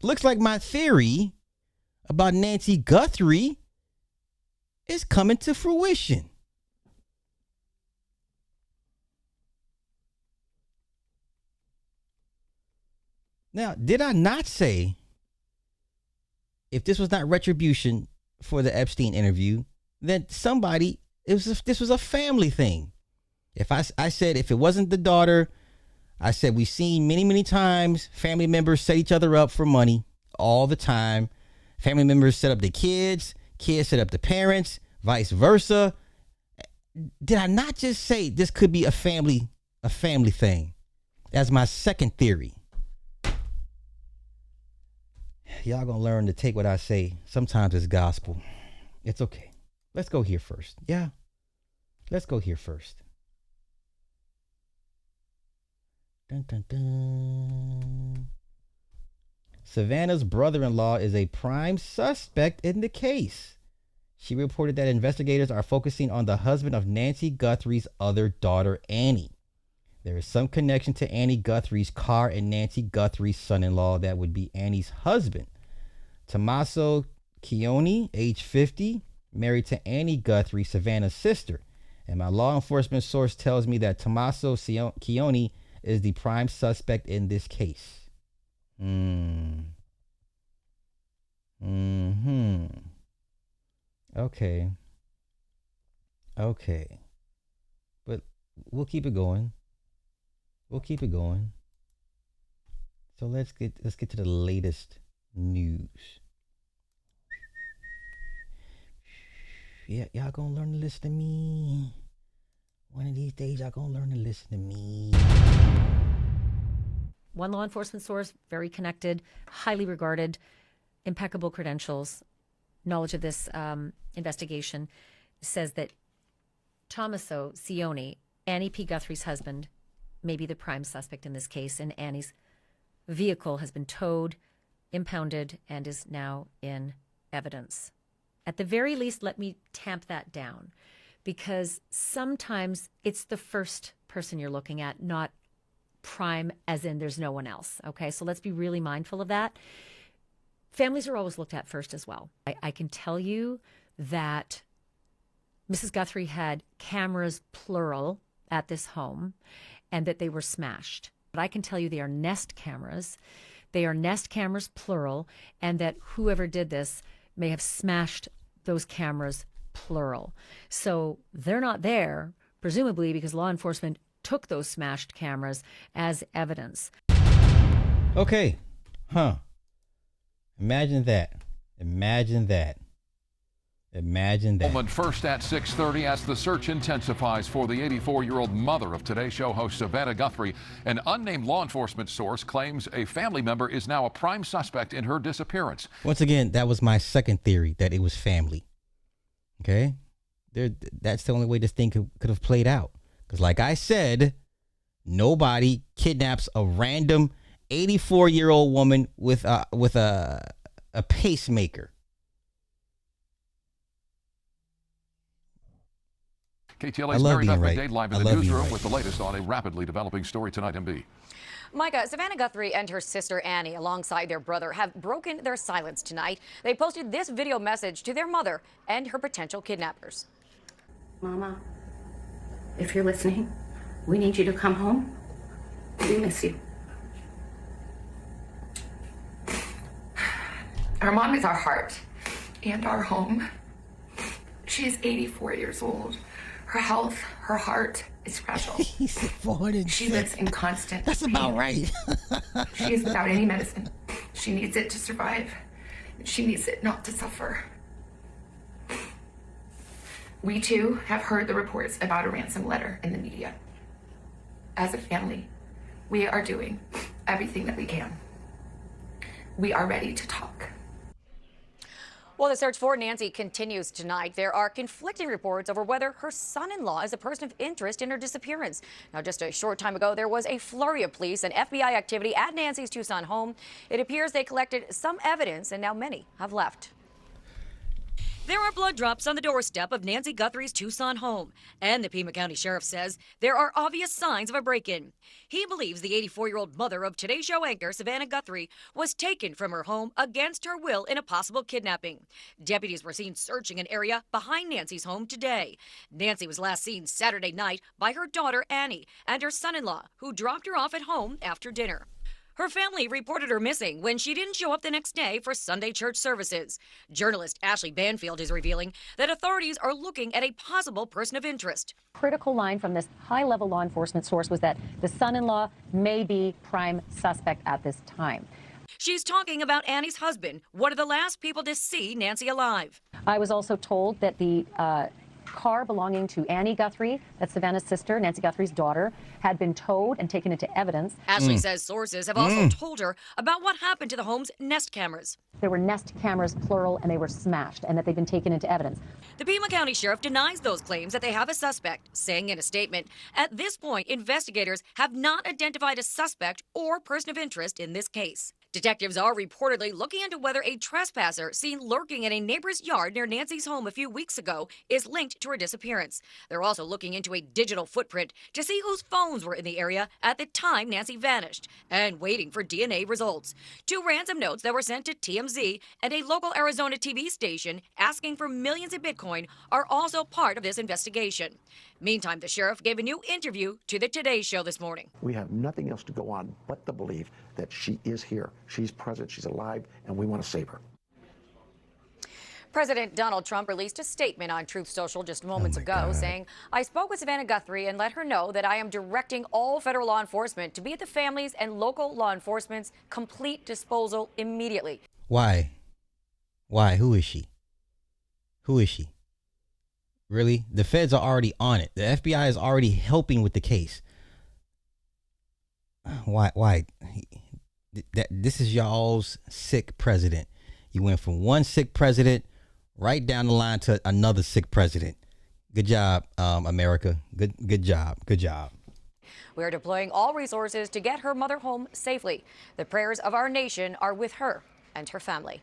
looks like my theory about Nancy Guthrie is coming to fruition. Now, did I not say if this was not retribution for the Epstein interview, that this was a family thing? If I said if it wasn't the daughter, I said we've seen many, many times family members set each other up for money all the time. Family members set up the kids set up the parents, vice versa. Did I not just say this could be a family thing? That's my second theory. Y'all gonna learn to take what I say. Sometimes it's gospel. It's okay. Let's go here first. Yeah. Let's go here first. Dun, dun, dun. Savannah's brother-in-law is a prime suspect in the case. She reported that investigators are focusing on the husband of Nancy Guthrie's other daughter, Annie. There is some connection to Annie Guthrie's car and Nancy Guthrie's son-in-law that would be Annie's husband. Tommaso Chioni, age 50, married to Annie Guthrie, Savannah's sister. And my law enforcement source tells me that Tommaso Chioni is the prime suspect in this case. Okay. But we'll keep it going. So let's get to the latest news. Yeah, y'all gonna learn to listen to me. One of these days, y'all gonna learn to listen to me. One law enforcement source, very connected, highly regarded, impeccable credentials, knowledge of this investigation, says that Tommaso Cioni, Annie P. Guthrie's husband, may be the prime suspect in this case, and Annie's vehicle has been towed, impounded, and is now in evidence. At the very least, let me tamp that down, because sometimes it's the first person you're looking at, not prime as in there's no one else. Okay, so let's be really mindful of that. Families are always looked at first as well. I can tell you that Mrs. Guthrie had cameras, plural, at this home, and that they were smashed. But I can tell you they are Nest cameras. They are Nest cameras, plural, and that whoever did this may have smashed those cameras, plural. So they're not there, presumably because law enforcement took those smashed cameras as evidence. Okay. Imagine that. Moment first at 6:30 as the search intensifies for the 84-year-old mother of Today Show host Savannah Guthrie. An unnamed law enforcement source claims a family member is now a prime suspect in her disappearance. Once again, that was my second theory, that it was family. Okay? That's the only way this thing could have played out. Because like I said, nobody kidnaps a random 84-year-old woman with a pacemaker. KTLA's Mary Beth McDade live in the newsroom with the latest on a rapidly developing story tonight, MB. Micah, Savannah Guthrie and her sister Annie, alongside their brother, have broken their silence tonight. They posted this video message to their mother and her potential kidnappers. Mama, if you're listening, we need you to come home. We miss you. Our mom is our heart and our home. She is 84 years old. Her health, her heart is fragile. She lives in constant That's pain. about right. She is without any medicine. She needs it to survive. She needs it not to suffer. We too have heard the reports about a ransom letter in the media. As a family, we are doing everything that we can. We are ready to talk. Well, the search for Nancy continues tonight. There are conflicting reports over whether her son-in-law is a person of interest in her disappearance. Now, just a short time ago, there was a flurry of police and FBI activity at Nancy's Tucson home. It appears they collected some evidence, and now many have left. There are blood drops on the doorstep of Nancy Guthrie's Tucson home, and the Pima County Sheriff says there are obvious signs of a break-in. He believes the 84-year-old mother of Today Show anchor Savannah Guthrie was taken from her home against her will in a possible kidnapping. Deputies were seen searching an area behind Nancy's home today. Nancy was last seen Saturday night by her daughter Annie and her son-in-law, who dropped her off at home after dinner. Her family reported her missing when she didn't show up the next day for Sunday church services. Journalist Ashley Banfield is revealing that authorities are looking at a possible person of interest. Critical line from this high-level law enforcement source was that the son-in-law may be prime suspect at this time. She's talking about Annie's husband, one of the last people to see Nancy alive. I was also told that the car belonging to Annie Guthrie, that's Savannah's sister, Nancy Guthrie's daughter, had been towed and taken into evidence. Ashley says sources have also told her about what happened to the home's Nest cameras. There were Nest cameras, plural, and they were smashed, and that they've been taken into evidence. The Pima County Sheriff denies those claims that they have a suspect, saying in a statement, at this point, investigators have not identified a suspect or person of interest in this case. Detectives are reportedly looking into whether a trespasser seen lurking in a neighbor's yard near Nancy's home a few weeks ago is linked to her disappearance. They're also looking into a digital footprint to see whose phones were in the area at the time Nancy vanished, and waiting for DNA results. 2 ransom notes that were sent to TMZ and a local Arizona TV station asking for millions in Bitcoin are also part of this investigation. Meantime, the sheriff gave a new interview to the Today Show this morning. We have nothing else to go on but the belief that she is here. She's present, she's alive, and we want to save her. President Donald Trump released a statement on Truth Social just moments ago saying, I spoke with Savannah Guthrie and let her know that I am directing all federal law enforcement to be at the families and local law enforcement's complete disposal immediately. Why? Who is she? Who is she? Really? The feds are already on it. The FBI is already helping with the case. Why? This is y'all's sick president. You went from one sick president right down the line to another sick president. Good job, America. Good job. We are deploying all resources to get her mother home safely. The prayers of our nation are with her and her family.